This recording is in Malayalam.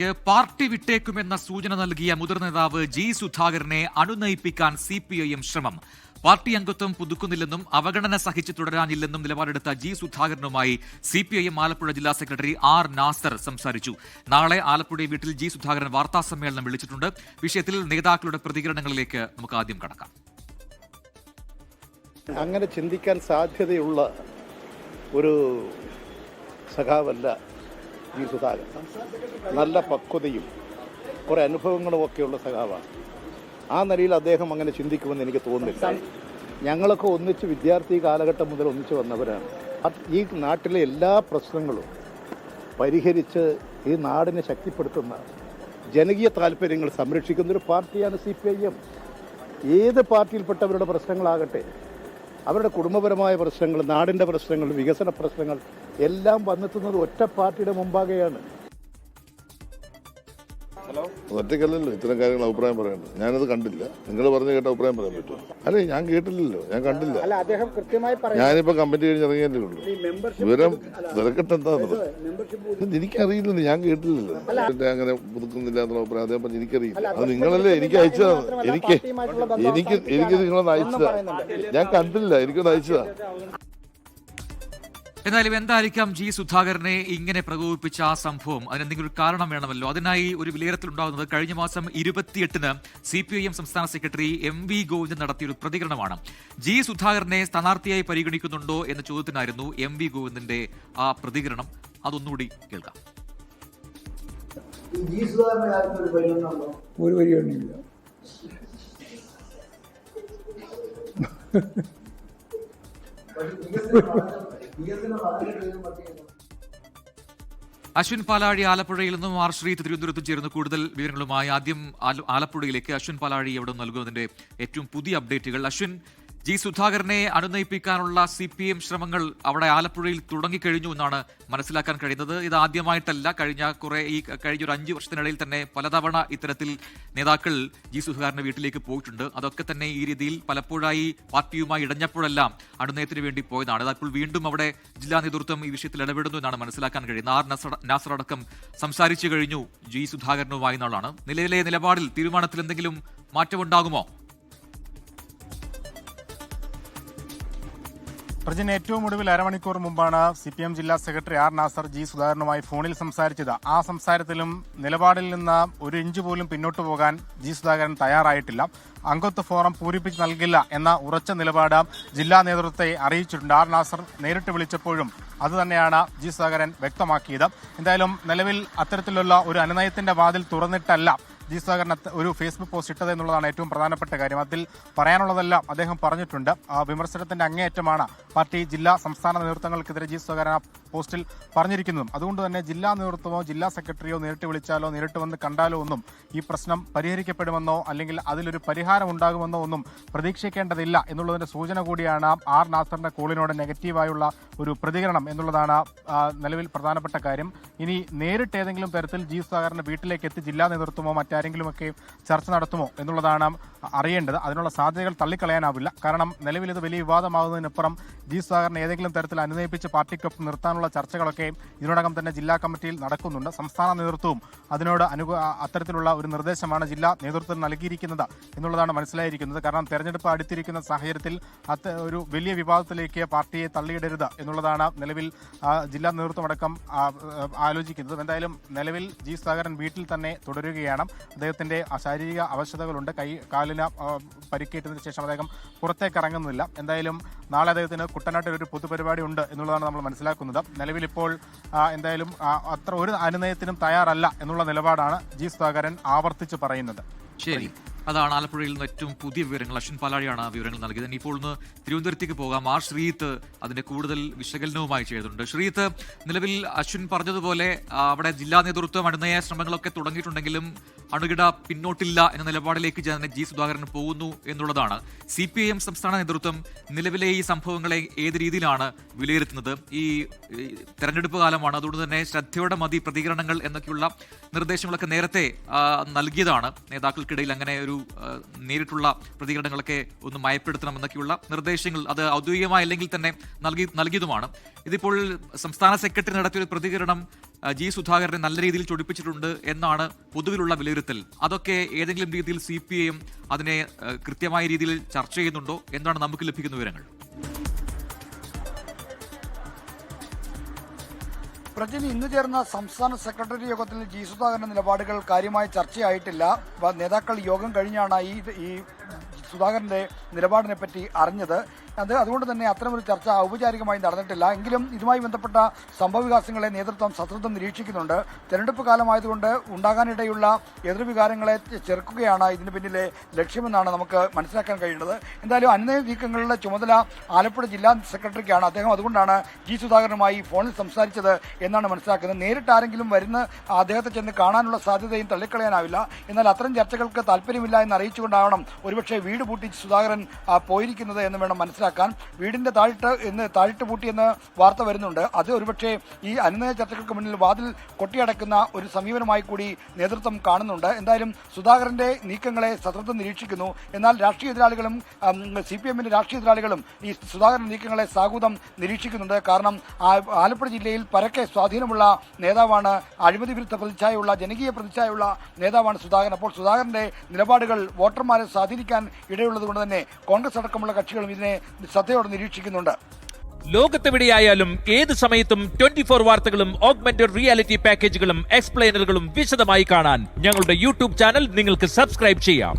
പാർട്ടി വിട്ടേക്കുമെന്ന സൂചന നൽകിയ മുതിർന്ന നേതാവ് ജി സുധാകരനെ അണുനയിപ്പിക്കാൻ സിപിഐഎം ശ്രമം. പാർട്ടി അംഗത്വം പുതുക്കുന്നില്ലെന്നും അവഗണന സഹിച്ച് തുടരാനില്ലെന്നും നിലപാടെടുത്ത ജി സുധാകരനുമായി സിപിഐഎം ആലപ്പുഴ ജില്ലാ സെക്രട്ടറി ആർ നാസർ സംസാരിച്ചു. നാളെ ആലപ്പുഴ വീട്ടിൽ ജി സുധാകരൻ വാർത്താസമ്മേളനം വിളിച്ചിട്ടുണ്ട്. വിഷയത്തിൽ നേതാക്കളുടെ പ്രതികരണങ്ങളിലേക്ക് നമുക്ക് ആദ്യം കടക്കാം. അങ്ങനെ ചിന്തിക്കാൻ സാധ്യതയുള്ള ഒരു സഖാവല്ല ജി സുധാകരൻ. നല്ല പക്വതയും കുറേ അനുഭവങ്ങളും ഒക്കെയുള്ള സഖാവാണ്. ആ നിലയിൽ അദ്ദേഹം അങ്ങനെ ചിന്തിക്കുമെന്ന് എനിക്ക് തോന്നുന്നില്ല. ഞങ്ങളൊക്കെ ഒന്നിച്ച് വിദ്യാർത്ഥി കാലഘട്ടം മുതൽ ഒന്നിച്ച് വന്നവരാണ്. ഈ നാട്ടിലെ എല്ലാ പ്രശ്നങ്ങളും പരിഹരിച്ച് ഈ നാടിനെ ശക്തിപ്പെടുത്തുന്ന ജനകീയ താല്പര്യങ്ങൾ സംരക്ഷിക്കുന്നൊരു പാർട്ടിയാണ് സിപിഐഎം. ഏത് പാർട്ടിയിൽപ്പെട്ടവരുടെ പ്രശ്നങ്ങളാകട്ടെ, അവരുടെ കുടുംബപരമായ പ്രശ്നങ്ങൾ, നാടിൻ്റെ പ്രശ്നങ്ങൾ, വികസന പ്രശ്നങ്ങൾ എല്ലാം വന്നെത്തുന്നത് ഒറ്റ പാർട്ടിയുടെ മുമ്പാകെയാണ്. ഒറ്റക്കല്ലല്ലോ ഇത്തരം കാര്യങ്ങൾ അഭിപ്രായം പറയേണ്ടത്. ഞാനത് കണ്ടില്ല. നിങ്ങൾ പറഞ്ഞു കേട്ട അഭിപ്രായം പറയാൻ പറ്റുമോ? അല്ലെ, ഞാൻ കേട്ടില്ലല്ലോ, ഞാൻ കണ്ടില്ല. ഞാനിപ്പോ കമ്മിറ്റി കഴിഞ്ഞ് ഇറങ്ങിയല്ലേ ഉള്ളൂ. വിവരം തിരക്കട്ടെ എന്താണെന്നത് എനിക്കറിയില്ലല്ലോ, ഞാൻ കേട്ടില്ലല്ലോ. അങ്ങനെ പുതുക്കുന്നില്ല എന്നുള്ള അഭിപ്രായം അദ്ദേഹം പറഞ്ഞു. എനിക്കറിയില്ല. അത് നിങ്ങളല്ലേ എനിക്ക് അയച്ചതാണ്. എനിക്ക് നിങ്ങളൊന്ന് അയച്ചതാ. ഞാൻ കണ്ടില്ല, എനിക്കൊന്ന് അയച്ചതാ. എന്നാലും എന്തായിരിക്കാം ജി സുധാകരനെ ഇങ്ങനെ പ്രകോപിപ്പിച്ച ആ സംഭവം? അതിനെന്തെങ്കിലും ഒരു കാരണം വേണമല്ലോ. അതിനായി ഒരു വിലയിരുത്തലുണ്ടാകുന്നത് കഴിഞ്ഞ മാസം 28-ന് സിപിഐഎം സംസ്ഥാന സെക്രട്ടറി MV ഗോവിന്ദൻ നടത്തിയൊരു പ്രതികരണമാണ്. ജി സുധാകരനെ സ്ഥാനാർത്ഥിയായി പരിഗണിക്കുന്നുണ്ടോ എന്ന ചോദ്യത്തിനായിരുന്നു MV ഗോവിന്ദന്റെ ആ പ്രതികരണം. അതൊന്നുകൂടി കേൾക്കാം. ഒരു പരിഗണനയില്ല. അശ്വിൻ പാലാഴി ആലപ്പുഴയിൽ നിന്നും ആർ ശ്രീത്ത് തിരുവനന്തപുരത്ത് ചേരുന്ന കൂടുതൽ വിവരങ്ങളുമായി. ആദ്യം ആലപ്പുഴയിലേക്ക് അശ്വിൻ പാലാഴി എവിടെ നൽകുന്നതിന്റെ ഏറ്റവും പുതിയ അപ്ഡേറ്റുകൾ. അശ്വിൻ, ജി സുധാകരനെ അണുനയിപ്പിക്കാനുള്ള CPM ശ്രമങ്ങൾ അവിടെ ആലപ്പുഴയിൽ തുടങ്ങിക്കഴിഞ്ഞു എന്നാണ് മനസ്സിലാക്കാൻ കഴിയുന്നത്. ഇത് ആദ്യമായിട്ടല്ല. കഴിഞ്ഞ ഒരു 5 വർഷത്തിനിടയിൽ തന്നെ പലതവണ ഇത്തരത്തിൽ നേതാക്കൾ ജി സുധാകരന്റെ വീട്ടിലേക്ക് പോയിട്ടുണ്ട്. അതൊക്കെ തന്നെ ഈ രീതിയിൽ പലപ്പോഴായി പാർട്ടിയുമായി ഇടഞ്ഞപ്പോഴെല്ലാം അണുനയത്തിന് വേണ്ടി പോയതാണ്. അപ്പോൾ വീണ്ടും അവിടെ ജില്ലാ നേതൃത്വം ഈ വിഷയത്തിൽ ഇടപെടുന്നു എന്നാണ് മനസ്സിലാക്കാൻ കഴിയുന്നത്. ആർ നാസർ അടക്കം സംസാരിച്ചു കഴിഞ്ഞു ജി സുധാകരനുമായി എന്നുള്ളതാണ്. നിലവിലെ നിലപാടിൽ, തീരുമാനത്തിൽ എന്തെങ്കിലും മാറ്റമുണ്ടാകുമോ? പ്രജിന് ഏറ്റവും ഒടുവിൽ അരമണിക്കൂർ മുമ്പാണ് CPM ജില്ലാ സെക്രട്ടറി ആർ നാസർ ജി സുധാകരനുമായി ഫോണിൽ സംസാരിച്ചത്. ആ സംസാരത്തിലും നിലപാടിൽ നിന്ന് ഒരു ഇഞ്ച് പോലും പിന്നോട്ട് പോകാൻ ജി സുധാകരൻ തയ്യാറായിട്ടില്ല. അംഗത്വ ഫോറം പൂരിപ്പിച്ച് നൽകില്ല എന്ന ഉറച്ച നിലപാട് ജില്ലാ നേതൃത്വത്തെ അറിയിച്ചിട്ടുണ്ട്. ആർ നാസർ നേരിട്ട് വിളിച്ചപ്പോഴും അതുതന്നെയാണ് ജി സുധാകരൻ വ്യക്തമാക്കിയത്. എന്തായാലും നിലവിൽ അത്തരത്തിലുള്ള ഒരു അനുനയത്തിന്റെ വാതിൽ തുറന്നിട്ടല്ല ജി സുധാകരൻ ഒരു ഫേസ്ബുക്ക് പോസ്റ്റ് ഇട്ടത് എന്നുള്ളതാണ് ഏറ്റവും പ്രധാനപ്പെട്ട കാര്യം. അതിൽ പറയാനുള്ളതെല്ലാം അദ്ദേഹം പറഞ്ഞിട്ടുണ്ട്. വിമർശനത്തിന്റെ അങ്ങേയറ്റമാണ് പാർട്ടി ജില്ലാ സംസ്ഥാന നേതൃത്വങ്ങൾക്കെതിരെ ജി സുധാകരൻ ആ പോസ്റ്റിൽ പറഞ്ഞിരിക്കുന്നതും. അതുകൊണ്ട് തന്നെ ജില്ലാ നേതൃത്വമോ ജില്ലാ സെക്രട്ടറിയോ നേരിട്ട് വിളിച്ചാലോ നേരിട്ട് വന്ന് കണ്ടാലോ ഒന്നും ഈ പ്രശ്നം പരിഹരിക്കപ്പെടുമെന്നോ അല്ലെങ്കിൽ അതിലൊരു പരിഹാരം ഉണ്ടാകുമെന്നോ ഒന്നും പ്രതീക്ഷിക്കേണ്ടതില്ല എന്നുള്ളതിന്റെ സൂചന കൂടിയാണ് ആർ നാസറിന്റെ കോളിനോട് നെഗറ്റീവായുള്ള ഒരു പ്രതികരണം എന്നുള്ളതാണ് നിലവിൽ പ്രധാനപ്പെട്ട കാര്യം. ഇനി നേരിട്ട് ഏതെങ്കിലും തരത്തിൽ ജി സുധാകരന്റെ വീട്ടിലേക്ക് എത്തി ജില്ലാ നേതൃത്വമോ മറ്റാരെങ്കിലുമൊക്കെ ചർച്ച നടത്തുമോ എന്നുള്ളതാണ് അറിയേണ്ടത്. അതിനുള്ള സാധ്യതകൾ തള്ളിക്കളയാനാവില്ല. കാരണം നിലവിൽ ഇത് വലിയ വിവാദമാകുന്നതിനപ്പുറം ജി സുധാകരനെ ഏതെങ്കിലും തരത്തിൽ അനുനയിപ്പിച്ച് പാർട്ടിക്കൊപ്പം നിർത്താനുള്ള ചർച്ചകളൊക്കെ ഇതിനോടകം തന്നെ ജില്ലാ കമ്മിറ്റിയിൽ നടക്കുന്നുണ്ട്. സംസ്ഥാന നേതൃത്വവും അതിനോട് അത്തരത്തിലുള്ള ഒരു നിർദ്ദേശമാണ് ജില്ലാ നേതൃത്വം നൽകിയിരിക്കുന്നത് എന്നുള്ളതാണ് മനസ്സിലായിരിക്കുന്നത്. കാരണം തെരഞ്ഞെടുപ്പ് അടുത്തിരിക്കുന്ന സാഹചര്യത്തിൽ ഒരു വലിയ വിവാദത്തിലേക്ക് പാർട്ടിയെ തള്ളിയിടരുത് എന്നുള്ളതാണ് നിലവിൽ ജില്ലാ നേതൃത്വം അടക്കം ആലോചിക്കുന്നത്. എന്തായാലും നിലവിൽ ജി സുധാകരൻ വീട്ടിൽ തന്നെ തുടരുകയാണ്. അദ്ദേഹത്തിന്റെ ശാരീരിക അവശതകളുണ്ട്. കാലിന് പരിക്കേറ്റതിന് ശേഷം അദ്ദേഹം പുറത്തേക്ക് ഇറങ്ങുന്നില്ല. എന്തായാലും നാളെ അദ്ദേഹത്തിന് കുട്ടനാട്ടിൽ ഒരു പൊതുപരിപാടി ഉണ്ട് എന്നുള്ളതാണ് നമ്മൾ മനസ്സിലാക്കുന്നത്. നിലവിൽ ഇപ്പോൾ എന്തായാലും അത്ര ഒരു അനുനയത്തിനും തയ്യാറല്ല എന്നുള്ള നിലപാടാണ് ജി സുധാകരൻ ആവർത്തിച്ച് പറയുന്നത്. ശരി, അതാണ് ആലപ്പുഴയിൽ നിന്ന് ഏറ്റവും പുതിയ വിവരങ്ങൾ. അശ്വിൻ പാലാഴിയാണ് വിവരങ്ങൾ നൽകിയത്. ഇപ്പോൾ ഒന്ന് തിരുവനന്തപുരത്തേക്ക് പോകാം. ആർ ശ്രീത്ത് അതിന്റെ കൂടുതൽ വിശകലനവുമായി ചെയ്തിട്ടുണ്ട്. ശ്രീത്ത്, നിലവിൽ അശ്വിൻ പറഞ്ഞതുപോലെ അവിടെ ജില്ലാ നേതൃത്വം അണുനയ ശ്രമങ്ങളൊക്കെ തുടങ്ങിയിട്ടുണ്ടെങ്കിലും അണുകിട പിന്നോട്ടില്ല എന്ന നിലപാടിലേക്ക് ജി സുധാകരൻ പോകുന്നു എന്നുള്ളതാണ്. CPIM സംസ്ഥാന നേതൃത്വം നിലവിലെ ഈ സംഭവങ്ങളെ ഏത് രീതിയിലാണ് വിലയിരുത്തുന്നത്? ഈ തെരഞ്ഞെടുപ്പ് കാലമാണ്, അതുകൊണ്ട് തന്നെ ശ്രദ്ധയോടെ മതി പ്രതികരണങ്ങൾ എന്നൊക്കെയുള്ള നിർദ്ദേശങ്ങളൊക്കെ നേരത്തെ നൽകിയതാണ് നേതാക്കൾക്കിടയിൽ. അങ്ങനെ ഒരു നേരിട്ടുള്ള പ്രതികരണങ്ങളൊക്കെ ഒന്ന് മയപ്പെടുത്തണമെന്നൊക്കെയുള്ള നിർദ്ദേശങ്ങൾ അത് ഔദ്യോഗികമായില്ലെങ്കിൽ തന്നെ നൽകിയതുമാണ്. ഇതിപ്പോൾ സംസ്ഥാന സെക്രട്ടറി നടത്തിയ ഒരു പ്രതികരണം ജി സുധാകരനെ നല്ല രീതിയിൽ ചൊടിപ്പിച്ചിട്ടുണ്ട് എന്നാണ് പൊതുവിലുള്ള വിലയിരുത്തൽ. അതൊക്കെ ഏതെങ്കിലും രീതിയിൽ CPIM അതിനെ കൃത്യമായ രീതിയിൽ ചർച്ച ചെയ്യുന്നുണ്ടോ എന്നാണ് നമുക്ക് ലഭിക്കുന്ന വിവരങ്ങൾ. പ്രജിൻ, ഇന്ന് ചേർന്ന സംസ്ഥാന സെക്രട്ടറി യോഗത്തിൽ ജി സുധാകരന്റെ നിലപാടുകൾ കാര്യമായി ചർച്ചയായിട്ടില്ല. നേതാക്കൾ യോഗം കഴിഞ്ഞാണ് ഈ സുധാകരന്റെ നിലപാടിനെ പറ്റി അറിഞ്ഞത്. അതുകൊണ്ട് തന്നെ അത്തരമൊരു ചർച്ച ഔപചാരികമായി നടന്നിട്ടില്ല. എങ്കിലും ഇതുമായി ബന്ധപ്പെട്ട സംഭവവികാസങ്ങളെ നേതൃത്വം സശ്രദ്ധം നിരീക്ഷിക്കുന്നുണ്ട്. തെരഞ്ഞെടുപ്പ് കാലമായതുകൊണ്ട് ഉണ്ടാകാനിടയുള്ള എതിർവികാരങ്ങളെ ചെറുക്കുകയാണ് ഇതിന് പിന്നിലെ ലക്ഷ്യമെന്നാണ് നമുക്ക് മനസ്സിലാക്കാൻ കഴിയുന്നത്. എന്തായാലും അനുനയ നീക്കങ്ങളുടെ ചുമതല ആലപ്പുഴ ജില്ലാ സെക്രട്ടറിക്കാണ്. അദ്ദേഹം അതുകൊണ്ടാണ് ജി സുധാകരനുമായി ഫോണിൽ സംസാരിച്ചത് എന്നാണ് മനസ്സിലാക്കുന്നത്. നേരിട്ട് ആരെങ്കിലും വരുന്ന അദ്ദേഹത്തെ ചെന്ന് കാണാനുള്ള സാധ്യതയും തള്ളിക്കളയാനാവില്ല. എന്നാൽ അത്തരം ചർച്ചകൾക്ക് താല്പര്യമില്ല എന്ന് അറിയിച്ചുകൊണ്ടാവണം ഒരുപക്ഷെ വീട് പൂട്ടി സുധാകരൻ പോയിരിക്കുന്നത് എന്ന് വേണം മനസ്സിലാക്കാൻ. വീടിന്റെ താഴിട്ട് പൂട്ടിയെന്ന് വാർത്ത വരുന്നുണ്ട്. അത് ഒരുപക്ഷെ ഈ അനുനയ ചർച്ചകൾക്ക് മുന്നിൽ വാതിൽ കൊട്ടിയടക്കുന്ന ഒരു സമീപനമായി കൂടി നേതൃത്വം കാണുന്നുണ്ട്. എന്തായാലും സുധാകരന്റെ നീക്കങ്ങളെ സശ്രദ്ധം നിരീക്ഷിക്കുന്നു. എന്നാൽ രാഷ്ട്രീയ എതിരാളികളും CPMന്റെ രാഷ്ട്രീയ എതിരാളികളും ഈ സുധാകരന്റെ നീക്കങ്ങളെ സാഹൂതം നിരീക്ഷിക്കുന്നുണ്ട്. കാരണം ആലപ്പുഴ ജില്ലയിൽ പരക്കെ സ്വാധീനമുള്ള നേതാവാണ്, അഴിമതി വിരുദ്ധ പ്രതിച്ഛായുള്ള, ജനകീയ പ്രതിച്ഛായുള്ള നേതാവാണ് സുധാകരൻ. അപ്പോൾ സുധാകരന്റെ നിലപാടുകൾ വോട്ടർമാരെ സ്വാധീനിക്കാൻ ഇടയുള്ളതുകൊണ്ട് തന്നെ കോൺഗ്രസ് അടക്കമുള്ള കക്ഷികളും ഇതിനെ ശ്രദ്ധയോടെ നിരീക്ഷിക്കുന്നുണ്ട്. ലോകത്തെവിടെയായാലും ഏത് സമയത്തും 24 വാർത്തകളും ഓഗ്മെന്റഡ് റിയാലിറ്റി പാക്കേജുകളും എക്സ്പ്ലെയിനറുകളും വിശദമായി കാണാൻ ഞങ്ങളുടെ YouTube ചാനൽ നിങ്ങൾക്ക് സബ്സ്ക്രൈബ് ചെയ്യാം.